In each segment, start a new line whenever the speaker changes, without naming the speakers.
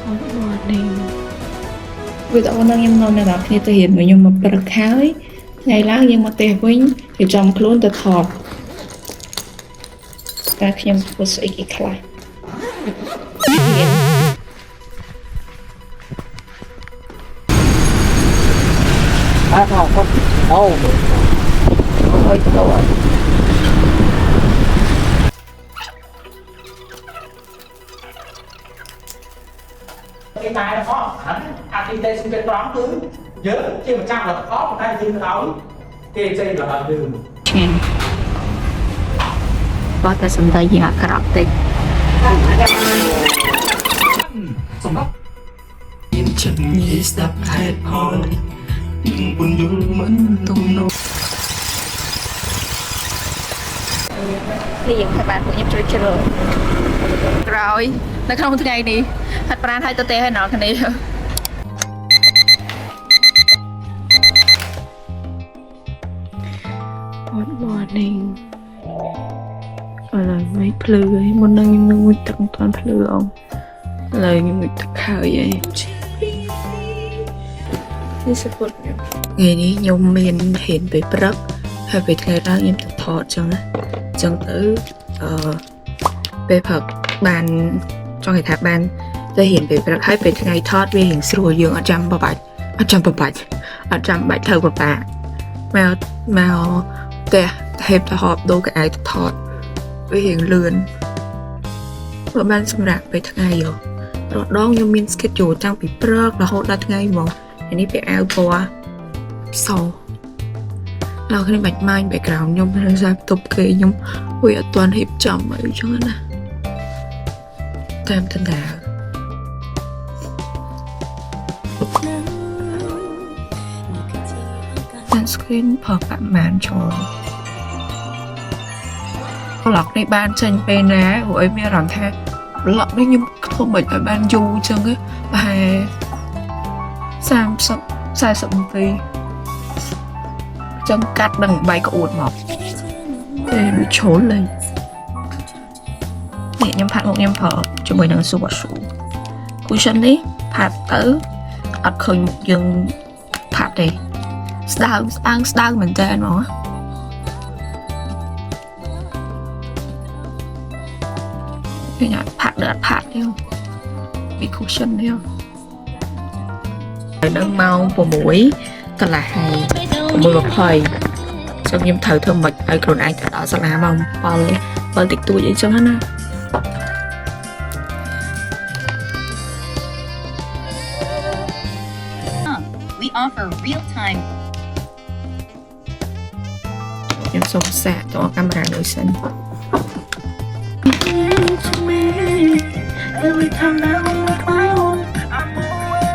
morning វាតើអូននឹងខ្ញុំនាំអ្នកនរគ្នាទៅរៀនខ្ញុំមកព្រឹកហើយថ្ងៃឡើងយើងមកផ្ទះវិញរៀបចំខ្លួនទៅថតតែខ្ញុំធ្វើស្អីគេខ្លះអត់មកអូអើយទៅcái bài đó có hẳn activity sinh viên toán cứ nhớ khi mà trang là có một cái gì đó cái dây là ở đường trên có thể xem thấy gì ạ cả đọc tích xong đó chân nhí step head on buồn nhung mẫn tung nô thì các bạn cũng nhập chơi rồiនៅក្នុងថ្ងៃនេះហាត់ប្រាណឲ្យទៅទេឲ្យណោះគ្នា Good morning ឥឡូវមិនភ្លឺហើយមុននឹងខ្ញុំនឹងមួយទឹកមិនទាន់ភ្លឺអងឥឡូវខ្ញុំមួយទឹកហើយឯងនេះសពុតថ្ងៃនេះខ្ញុំមានហ៊ានទៅព្រឹកហើយពេលថ្ងៃឡើងខ្ញុំទៅថតចឹងណាចឹងទៅពេលព្រឹកបានចង់និយាយថាបានទៅហ៊ានពេលព្រឹកហើយពេលថ្ងៃថតវារៀងស្រួលយើងអត់ចាំបាច់ធ្វើបបាមកតែហេបទៅហបដូរកៅអៅទៅថតវារៀងលឿនព្រោះបានសម្រាប់ពេលថ្ងៃរដងខ្ញុំមាន schedule តាំងពីព្រឹករហូតដល់ថ្ងៃហ្មងនេះពេលអាវពណ៌សឡើយគ្នាបាច់ម៉ាញ background ខ្ញុំនៅសាប់ទប់គេខ្ញុំវាអត់ទាន់រៀបចំអីចឹងណាតាមតណ្ដាបាន screen ផប្រមាណចូលប្លុកនេះបានចេញពេលណាព្រោះអីមានអារម្មណ៍ថាប្លុកនេះខ្ញុំធ្វើមិនឲ្យបានយូរចឹងប្រហែល30-40នាទីចឹងកាត់នឹងបាយក្អួតមកពេលវាឈលលេងនេះខ្ញុំផាត់មុខខ្ញុំប្រើជាមួយនឹង Subaru cushion នេះផាត់ទៅអត់ឃើញមុខយើងផាត់ទេស្ដើងមែនតើហ្មងខ្ញុំអត់ផាត់ទេពី cushion នេះហើយដល់ម៉ោង6កន្លះហើយ6:20ចឹងខ្ញុំត្រូវធ្វើមិនឲ្យខ្លួនឯងទៅដល់សាលាម៉ោង7តិចតួចអីចឹងណាWe offer real time ខ្ញុំសូមសាកទៅកាមេរ៉ាដូចសិន Every time that I'm with my own I'm moving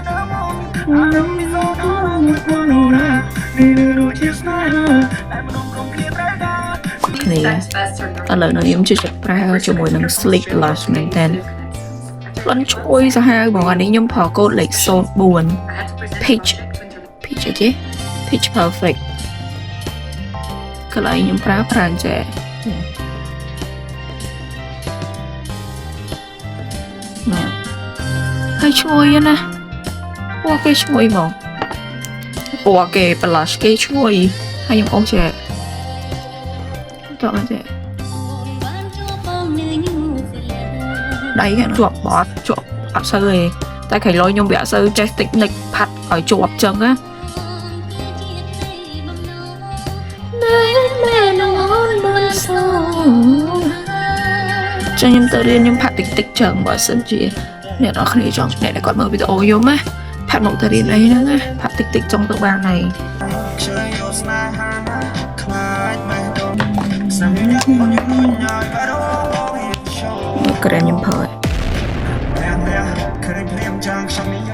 I'm so calm with one around Need to do just not her I'm not complete right now គ្នាឥឡូវនៅខ្ញុំជិះប្រើជាមួយនឹង Sleek Lush មែនតើលន់ជួយសាហាវបងអានេះខ្ញុំប្រើកូដលេខ04 Peach អីគេ Peach Perfect កន្លែងខ្ញុំប្រើចេះហើយឈ្ងុយណាពណ៌គេឈ្ងុយហ្មងពណ៌គេ blush គេឈ្ងុយហើយខ្ញុំអស់ចេះតោះមកចេះដៃខាងជាប់បត់ជាប់អត់សូវទេតែក្រៃលុយខ្ញុំវាអត់សូវចេះតិចនិចផាត់ឲ្យជាប់ចឹងណាចឹងខ្ញុំទៅរៀនខ្ញុំផាត់តិចចឹងបើសិនជាអ្នកនរគ្នាចង់អ្នកដែលគាត់មើលវីដេអូខ្ញុំណាផាត់មកទៅរៀនអីហ្នឹងណាផាត់តិចចង់ទៅបានហើយមកក្រែមខ្ញុំប្រើ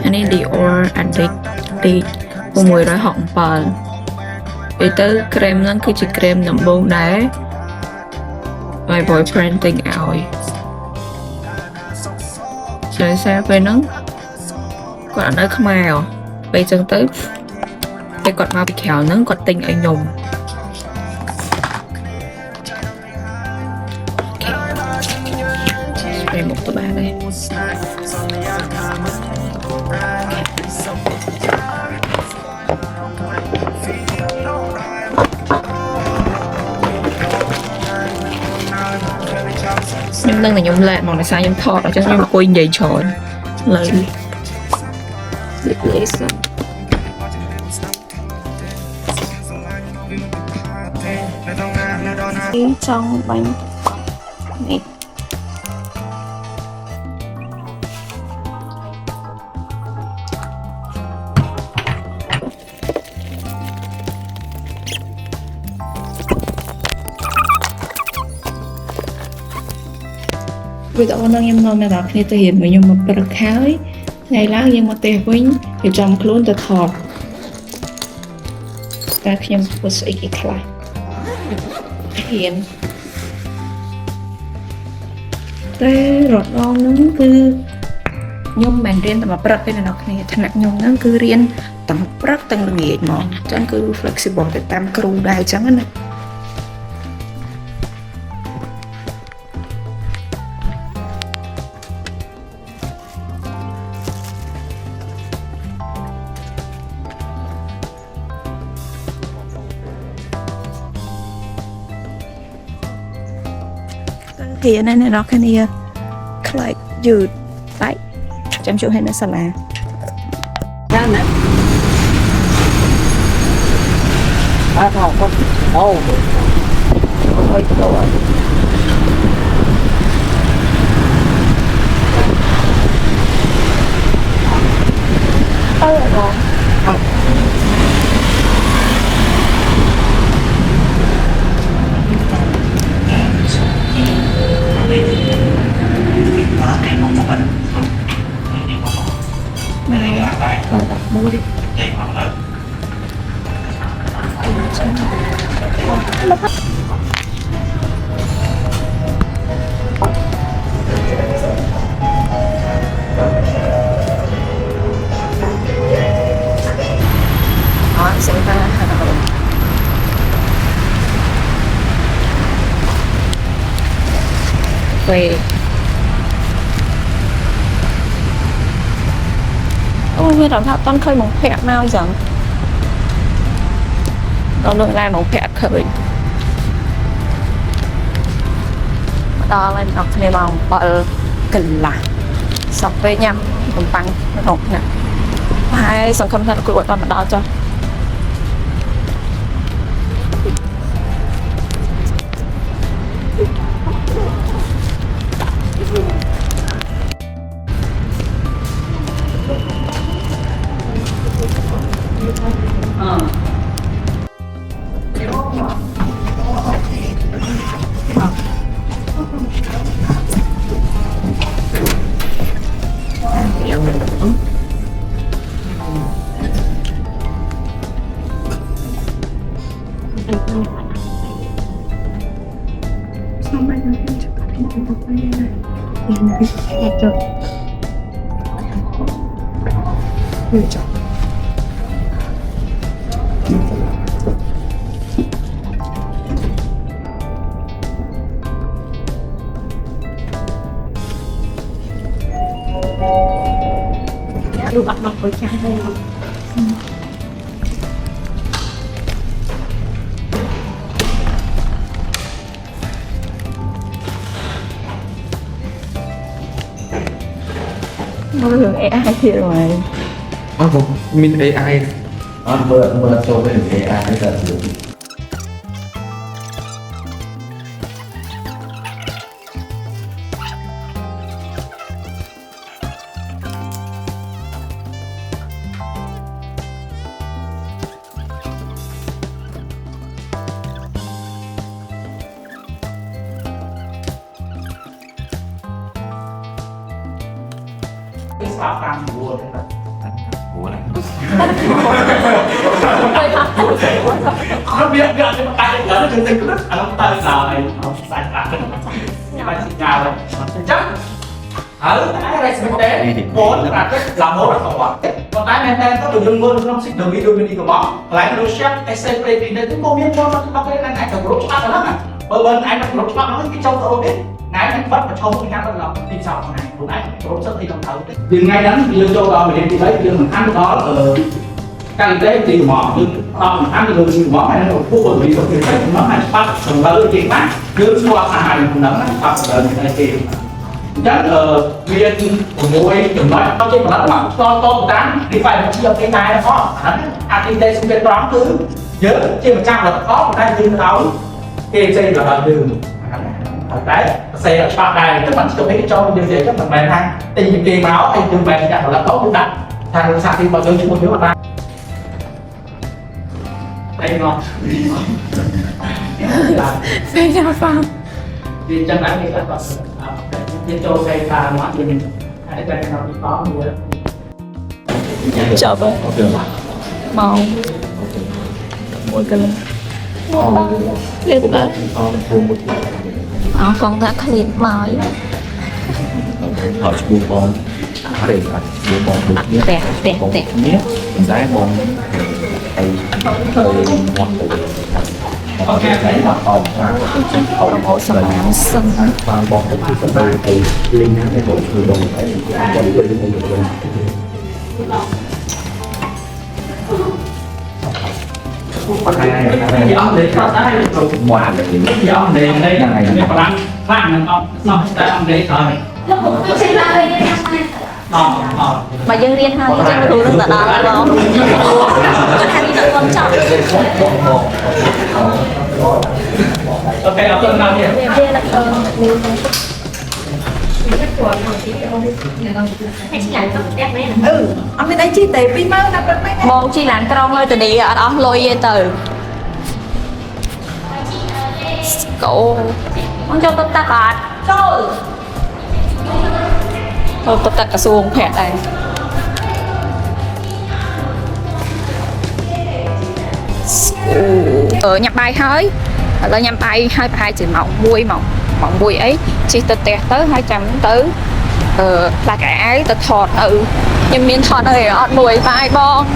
អានេះ Dior Addict 667ពេលទៅក្រែមហ្នឹងគឺជាក្រែមដំបូងដែរ My boyfriend ទិញឲ្យដោយសារពេលហ្នឹងគាត់នៅខ្មែរពេលចឹងទៅពេលគាត់មកពីក្រៅហ្នឹងគាត់ទិញឲ្យខ្ញុំ Spray một tụi ba đây
ខ្ញុំនឹងខ្ញុំលែកមកដោយសារខ្ញុំថតអញ្ចឹងខ្ញុំអង្គុយនិយាយច្រើនលើលេសចង់បាញ់នេះ វីដេអូនឹងខ្ញុំនាំអ្នកនរគ្នាទៅរៀនវិញខ្ញុំមកព្រឹកហើយថ្ងៃឡើងយើងមកផ្ទះវិញរៀបចំខ្លួនទៅថតតែខ្ញុំធ្វើស្អីគេខ្លះរៀនតែរត់ដល់ហ្នឹងគឺខ្ញុំមិនរៀនតែមកព្រឹកទេអ្នកនរគ្នាថ្នាក់ខ្ញុំហ្នឹងគឺរៀនទាំងព្រឹកទាំងល្ងាចហ្មងអញ្ចឹងគឺ flexible ទៅតាមគ្រូដែរអញ្ចឹងណា thì ở đây này nó cái này lại dư đấy chăm chú hay nó sao là ra nè ba thằng con đâu ôi trời ơi rồi mua đi đó sẽ ra Hà Nội về ôi bây giờ con khơi một phẹt nào chẳng nó lượn ra một phẹt khơi đó lên học này bằng bờ cần là sọc với nhau cùng tăng một nè hai xong không thật của con đó cho Đồ bắt mặt với cha đây nó thường AI thì rồi
mình AI mưa cho với AI là được
sao tăng bùa bùa này nó biết nhưng mà tay nó từng từng rất nó tay giờ này nó sai lạc nhưng mà xin chào rồi chắc ở cái này sẽ tế bốn là cái làm mốt là không ạ còn cái men ten có đường luôn không xích đường đi của bóng lại nó chef cái xe play thì đến có miếng cho nó cái này này được lỗ chắc lắm à bởi bên anh nó lỗ chắc nó cái châu tôi biết ngay anh bắt mà cho một cái bắt lòng đi sau này của anh cũng rất thì đồng thấu vì ngay đánh lương châu đó mình đem đi lấy lương mình ăn đó càng tế thì mỏ cứ ăn được mỏ này nó phụ bởi vì cái nó hay bắt thằng lớn thì bắt cứ xoa hài nó bắt lớn này thì chắc viên mùi chuẩn nói có trên mặt mà to tám đi phải một chiếc cái này nó có ăn kinh tế sinh viên toán thứ nhớ trên 100 là có một tay trên áo kê dây là đường đấy xe ở bạn này các bạn chỉ có cho điều gì các bạn bè hay tìm kỳ máu hay từng bè chẳng là có cũng đặt thằng sao thì bao giờ chúng tôi bạn đây ngon
Về nhà phòng.
đi chân đánh thì các bạn đi cho cây ta nó thì mình hãy đây nó bị có nữa
Chợ bơ. Màu. Mùi cà lê. Lên bớt. Con đã khá liền mỏi.
Họ sẽ buông bom để buông bom được nhé bom nhé giá bom hay ngoan tự họ sẽ thấy họ còn
Đồng hồ sầm ám sân.
và bom cũng sẽ từ từ linh cái bộ người đồng phải có đi lên được
cái ông đấy có tới
ngoài là những
cái ông đấy đây là cái phần ăn nó tại ông đấy thôi
Mà dân riêng hai dân thu được đó là lo. Hai đi được quan trọng.
ok ông tên nào nhỉ
Riêng là
Ông bên đây chi tệ pin máu đập lên mấy này.
Môn chi làm trong ơi từ đi ở đó lôi về từ. Cậu con cho tôi ta bạt. Trời. Thôi tôi ta cả xuồng khẹt này. Nhập bài hơi là nhập bài hai chữ mỏng bùi ấy chỉ tịch tẹt tới 200 tới là cả ấy tịch thọt nhưng miền thọt ơi ọt mùi vai bon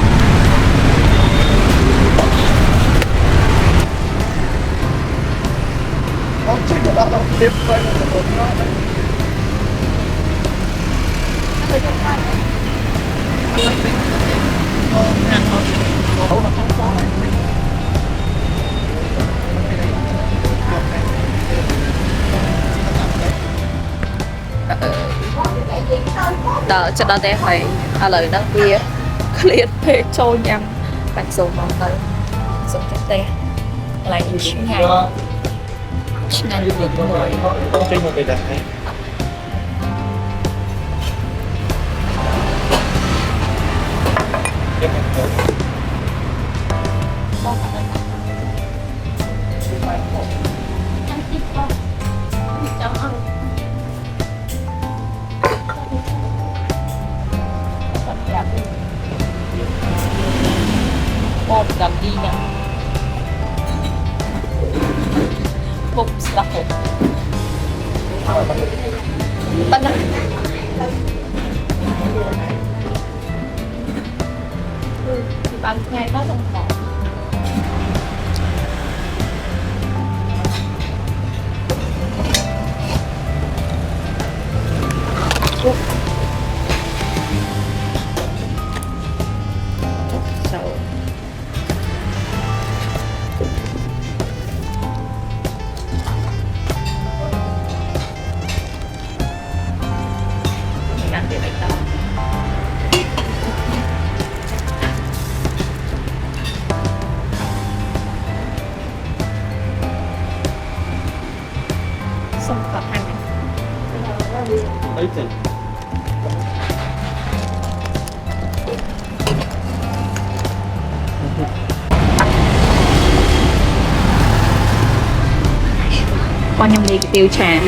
tờ cho đó để phải lời nó kia clear page cho nhằm bạn dùng mong tới dùng cái tè lại ngày ngày được người một cầm đi nha một sắp một bên đó bạn ngày có trong phòng xong tập hành con nhầm đi tiêu trà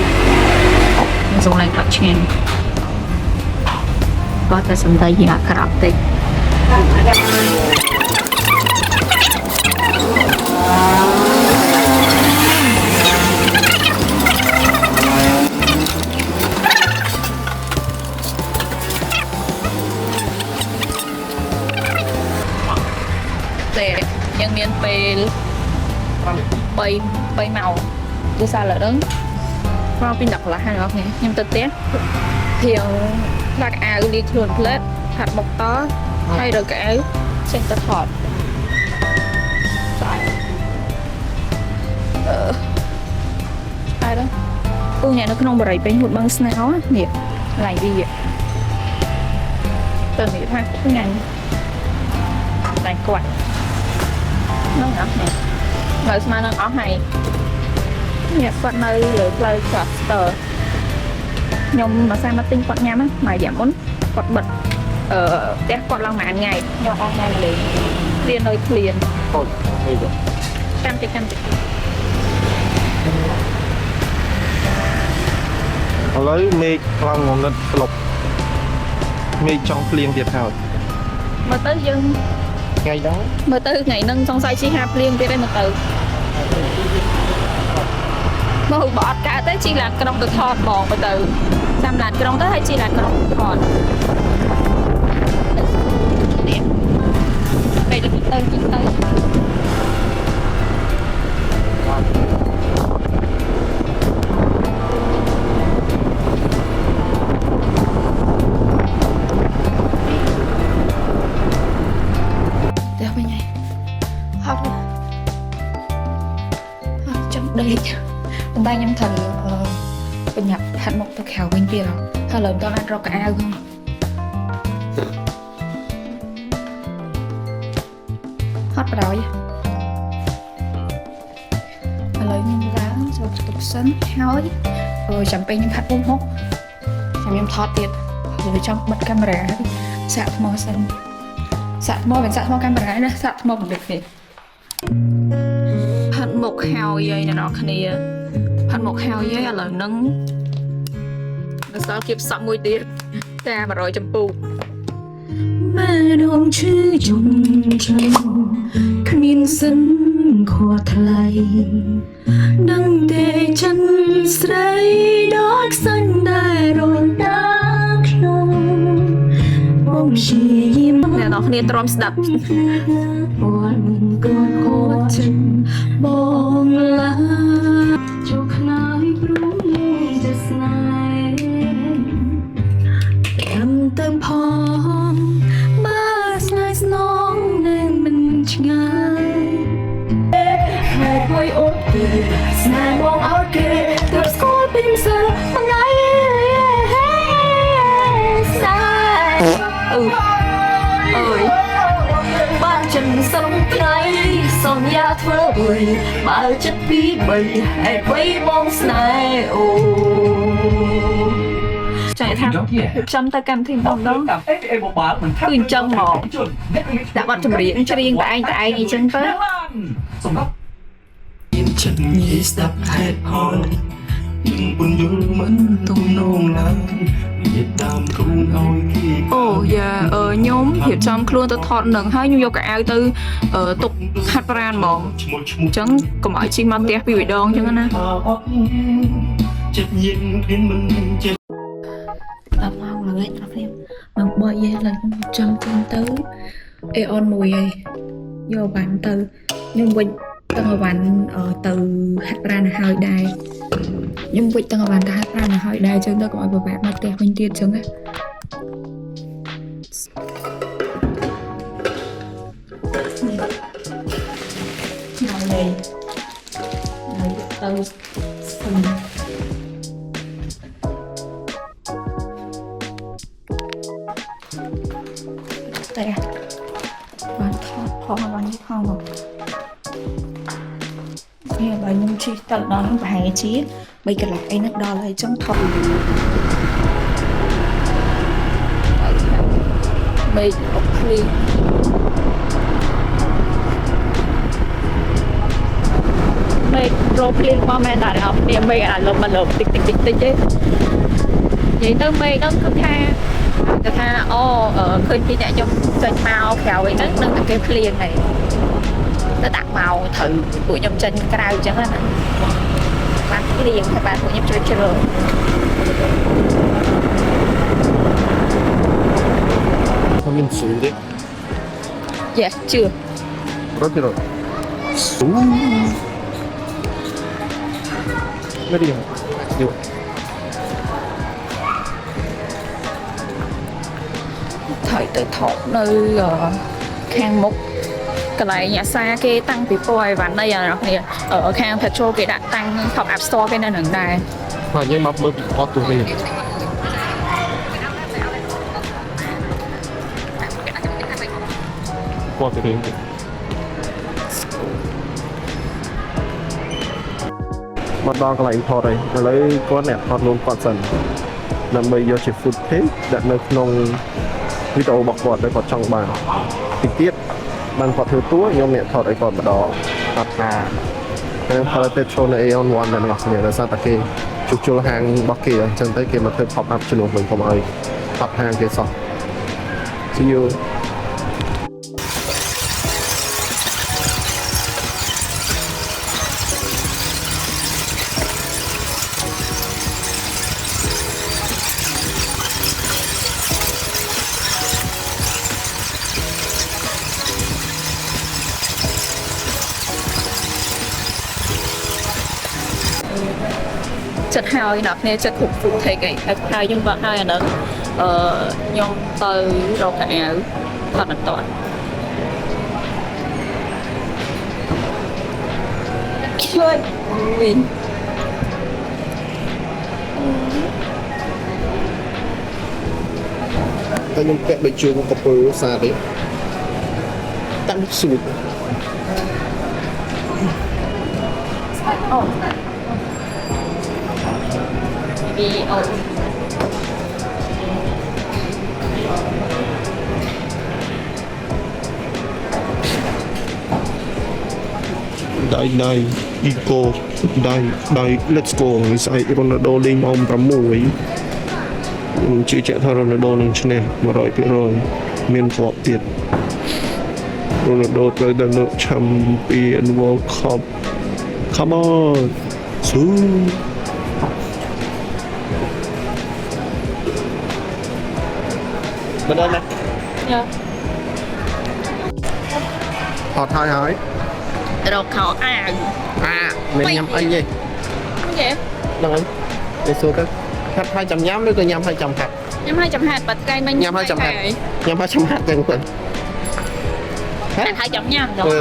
dùng lại tập chen có thể xem thấy gì là crop tích nhân miền bay màu tôi sao là đứng qua pin đọc là hai ngọc này nhưng thực tế thì lạc áo đi thường plate hạt bọc to hay rồi cái ចេញទៅថតហើយដល់អូអ្នកនៅក្នុងបរិយាពេញហួតបឹងស្នោនេះឡៃវាទៅនេះថាថ្ងៃឡៃគាត់ហ្នឹងអត់នេះនៅស្មើនឹងអស់ហើយនេះគាត់នៅលើផ្លូវ Cluster ខ្ញុំមកសាមកទិញគាត់ញ៉ាំណាមួយរយៈមុនគាត់បិទផ្ទះគាត់ឡើងមួយថ្ងៃខ្ញុំអស់ថ្ងៃលេងគ្លៀននៅឃ្លៀន
អូយហីទៅ
កាន់តិច
ឥឡូវមេឃខ្លាំងងងឹតក្លុបមេឃចង់ភ្លៀងទៀតហើយ
មើលទៅយើង
ថ្ងៃដែរ
មើលទៅថ្ងៃហ្នឹងសង្ស័យជីហាភ្លៀងទៀតឯងមើលទៅមកបើអត់កើតទេជីឡានក្រុងទៅថតបងទៅចាំឡានក្រុងទៅហើយជីឡានក្រុងថតនេះពេលទៅជីទៅទៅវិញហើយហត់ចាំដេកតែខ្ញុំត្រូវបញ្ញាប់ហាត់មុខទៅក្រៅវិញទៀតហើយលើតអាចរកកៅអៅផងហត់បដ ாய் ឥឡូវខ្ញុំឡើងចូលបន្ទប់សិនហើយចាំពេលខ្ញុំហាត់មុខខ្ញុំថតទៀតហើយចង់បិទកាមេរ៉ាសាកថ្មសិនសាកថ្មមិនសាកថ្មកាមេរ៉ាណាសាកថ្មមិនដូចនេះហាត់មុខហើយអ្នកនរគ្នាហាត់មុខហើយឥឡូវហ្នឹងនៅសល់គៀបសក់មួយទៀតតែ100ចំពោះម៉ែដងឈឺជុំចាំគ្មានសិនខួថ្លៃដឹងទេចិនស្រីដល់ខ្សាញ់ដែររញតាមខ្ញុំបងជាយាមអ្នកនរគ្នាទ្រាំស្ដាប់បងកូនហត់ចិត្តបងឡាចូលខ្នើយព្រោះជាស្នេហ៍ចាំទៅផងបើស្នេហ៍ស្នងនឹងមិនឆ្ងាយហើយគួយអូនគេស្នេហ៍បងអត់គេទើបស្គាល់ពីម្សិលមួយថ្ងៃស្នេហ៍អើយបានចិនសំថ្ងៃសន្យាធ្វើអ្វីបើចិត្តពី3ហេតុអ្វីបងស្នេហ៍អូចង់ថាខ្ញុំទៅកម្មវិធីម្ដង
អេបបាល់មិនថា
គឺអញ្ចឹងមកដាក់បទចម្រៀងច្រៀងតែឯងអញ្ចឹងទៅ
សម្រាប់មានចិត្តងាយស្ដាប់ហេតុផលពន្យល់មិនទំនងឡើងនិយាយតាមគ្រូឲ្យគេ
អូយ៉ាខ្ញុំរៀបចំខ្លួនទៅថតនឹងហើយខ្ញុំយកកៅអៅទៅទុកហាត់ប្រាណហ្មងអញ្ចឹងកុំឲ្យជីមកផ្ទះពីរដងអញ្ចឹងណា
ចិត្តញៀនគ្មានមិនចេះ
ដល់ម៉ោងឡើយដល់ខ្ញុំមកបើយេឡើងខ្ញុំចាំខ្លួនទៅអេអនមួយហើយយកបានទៅខ្ញុំវិញទាំងអវ៉ាន់ទៅហាត់ប្រាណហើយដែរខ្ញុំវិញទាំងអវ៉ាន់ទៅហាត់ប្រាណហើយដែរអញ្ចឹងទៅកុំឲ្យពិបាកមកផ្ទះវិញទៀតអញ្ចឹងណាមកលេងទៅស្ងតែបានថតផងបាននេះផងមកនេះបើខ្ញុំជិះទៅដល់ហ្នឹងប្រហែលជា3កន្លះអីហ្នឹងដល់ហើយចង់ថតមេឃអុកភ្លៀងមេឃរោភ្លៀងមកមែនតែអត់មានមេឃអាលុបមកលុបតិចទេនិយាយទៅមេឃហ្នឹងគឺថាអូឃើញពីអ្នកខ្ញុំចេញមកក្រៅអីហ្នឹងនឹងតែគេភ្លៀងហើយទៅដាក់មកត្រូវពួកខ្ញុំចេញក្រៅអញ្ចឹងណាបានភ្លៀងហើយបានពួកខ្ញុំជួយជ្រើ
មានស៊ូទេ
Yes ជឿ
រត់ទៅស៊ូไม่ดีอยู่
thờiទៅថតនៅ ខាងមុខកន្លែងអាសាគេតាំងពីពណ៌អីវ៉ាន់នេះអ្នកគ្នាខាង petrol គេដាក់តាំង pop up store គេនៅនឹងដែរ
ហើយយើងមកមើលពីអត់ទូនេះពណ៌ទៅវិញមកដល់កន្លែងថតហើយឥឡូវគាត់អ្នកថតរូបគាត់សិនដើម្បីយកជា footage ដាក់នៅក្នុងវីដេអូរបស់គាត់ដែលគាត់ចង់បានតិចទៀតបានគាត់ធ្វើតួខ្ញុំអ្នកថតឲ្យគាត់ម្ដងអត់ថាខ្ញុំផលិត petrol នៅ Aeon One តែអ្នកគ្នាដោយសារតែគេជួសជុលហាងរបស់គេអញ្ចឹងទៅគេមកធ្វើ pop up ជំនួសវិញកុំឲ្យបាត់ហាងគេសោះ See you
ចិត្តហើយអ្នកគ្នាចិត្តគ្រប់ footage អីហើយខ្ញុំបើកហើយអាហ្នឹងខ្ញុំទៅរកកៅអៅថតបន្តជួយវិញ
តែខ្ញុំពាក់ដូចជើងកពើសាទេតាំងស៊ូត
អូ vì
đây Ico đây let's go sai Ronaldo lên ông 6ជឿជាក់ថា Ronaldo នឹងឈ្នះ 100% មានប្រកទៀត Ronaldo ត្រូវដល់លើ Champion World Cup come on ស៊ូមិនដឹងណា
nha
ថតហើយ
rồi khảo ảo
មានញ៉ាំអីទេ
vậy
ហ្នឹងហើយទៅសួរទៅហាត់ហើយចាំញ៉ាំឬក៏ញ៉ាំហើយចាំហាត់
nhưng hai chấm hạt bật cây mình
ញ៉ាំហើយចាំហាត់ញ៉ាំហើយចាំហាត់ទាំងគាត់
hai chấm nhầm
អឺ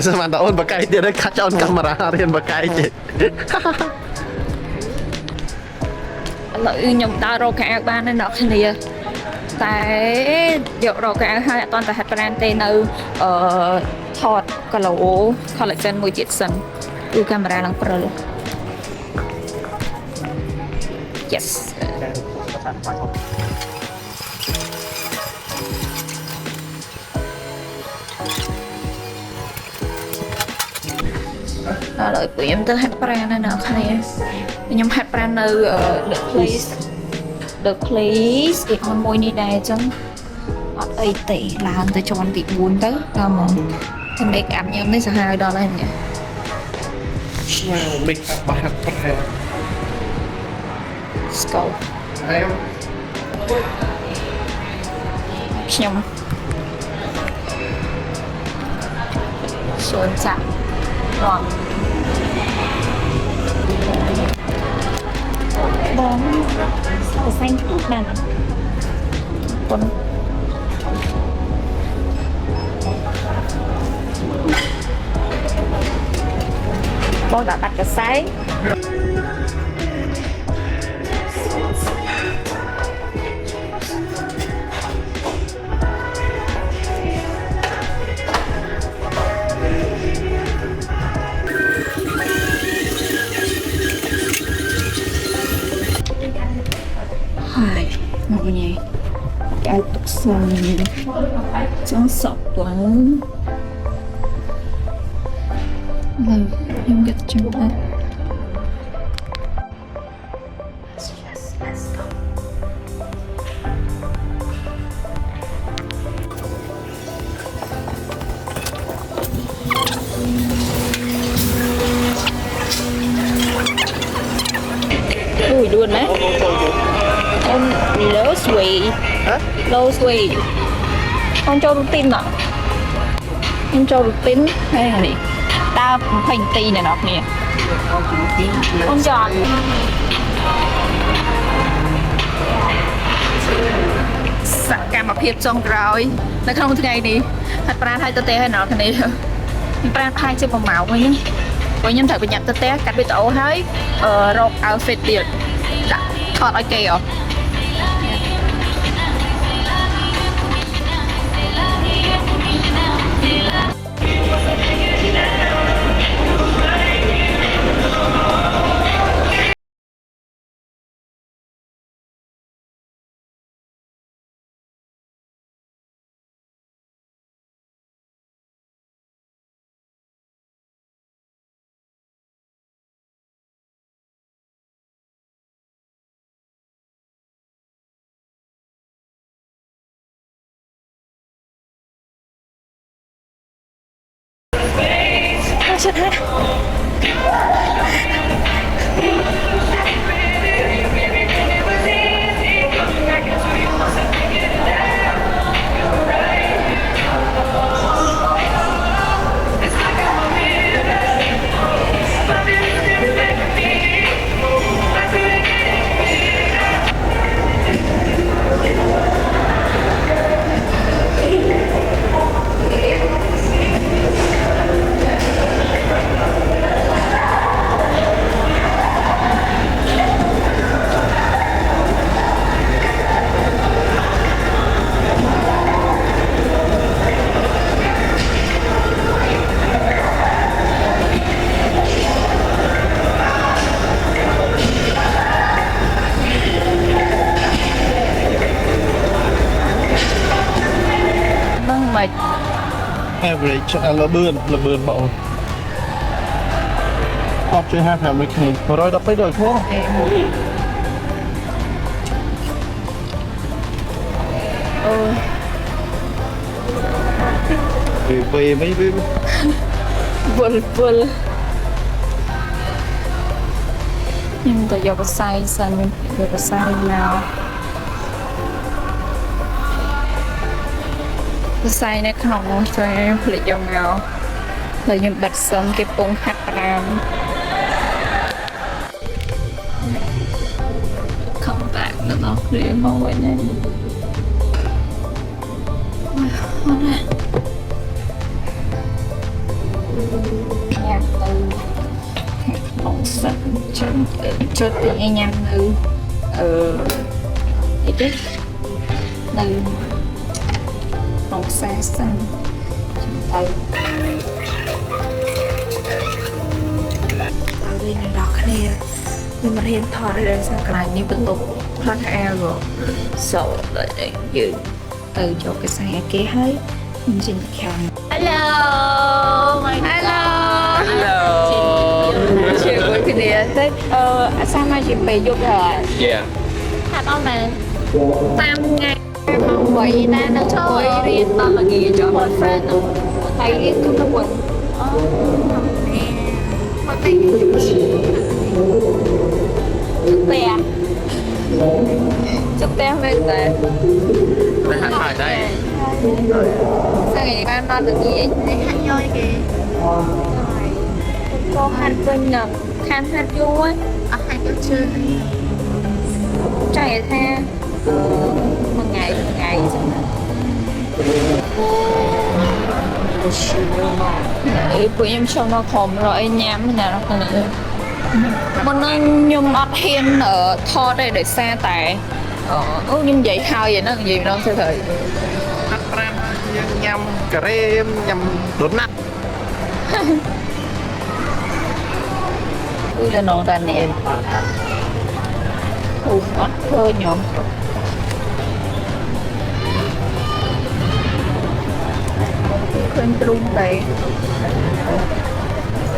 ស្មានតែអូនបកាយទៀតហើយខាត់ចោលកាមេរ៉ារៀនបកាយទៀត
lợi nhầm ta rồi cả ba nên nó kia tại điệu rồi cả hai toàn tại hạt brand tênនៅថតគីឡូ collagen មួយទៀតសិនគឺកាមេរ៉ាឡើងព្រិល yes ដល់ឲ្យព្រៀមទៅហាត់ប្រាណនៅគ្នាខ្ញុំហាត់ប្រាណនៅ The Place គេអនមួយនេះដែរអញ្ចឹងអត់អីទេឡើងទៅជាន់ទី4ទៅដល់មកតែ make up ខ្ញុំនេះសាហាវដល់ហើយនេះ
make up បាត់ប្រហែល
skull ខ្ញុំសួនចាក់រំបងសែងទូកណាស់ប៉ុនបងដាក់បាត់កសែង Hai, mọi người cái tục sân cho sọc lắm rồi em get trong đây ui luôn đấy em low sweet
hả
low sweet con cho routine mà em cho routine hay là gì ta thành tì này nọ nè con giòn សកម្មភាពចុងក្រោយនៅក្នុងថ្ងៃនេះហាត់ប្រាណឲ្យទៅទេហើយដល់គ្នាប្រាណផាយជា1ម៉ោងវិញខ្ញុំត្រូវប្រញាប់ទៅផ្ទះកាត់វីដេអូហើយរក outfit ទៀតដាក់ថតឲ្យគេអត់ฉันฮะមិន
average លបឿនបងអត់ជួយ55មួយគ្នា112ដល់ធំអូពេលមិនវិញ
ពលខ្ញុំទៅយកកសែងសិនយកកសែងមកកសែងនៅក្នុងជួយផ្លេចយកមកហើយខ្ញុំបិទសិនគេពងហាត់ប្រាំ come back ដល់គ្នាមកវិញណាញ៉ាំទៅក្នុងសិនជួយពីញ៉ាំនៅអីទេនៅក្នុងខ្សែសិនទៅវិញដល់គ្នាខ្ញុំរៀនថតរឿងសង្ក្រាញ់នេះបន្ទប់ផ្លាត់អែលសូដល់យើងទៅយកកសែគេហើយខ្ញុំជិះខាង Hello Hello ជួយមួយគ្នាទៅសាមកជាពេលយប់ហើយ
Yeah
ហាត់អត់មែនតាមថ្ងៃមក8ណានៅជួយរៀនដល់ល្ងាចចូល boyfriend តែរៀនគ្រប់មួយអូមកទីជុំតែមែនតែហាត់ហើយដែរថ្ងៃបានមកល្ងាចហាត់យយគេក៏ហាត់វិញនឹងខានហាត់យូរអត់ហាត់យូរជឿចៃថាមួយថ្ងៃចឹងណាពួកខ្ញុំចូលមកក្រុមរកអីញ៉ាំណាស់ហ្នឹងមុននឹងខ្ញុំអត់ហ៊ានថតទេដោយសារតែខ្ញុំនិយាយហើយហ្នឹងនិយាយម្ដងទៅហើយ
ហាត់ប្រាំយើងញ៉ាំការ៉េមញ៉ាំដូណាត់
គឺទៅនងតានេះអូអត់ឃើញខ្ញុំឃើញទ្រុំតែ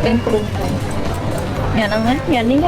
ឃើញទ្រុំតែញ៉ាំហ្នឹងញ៉ាំនេះ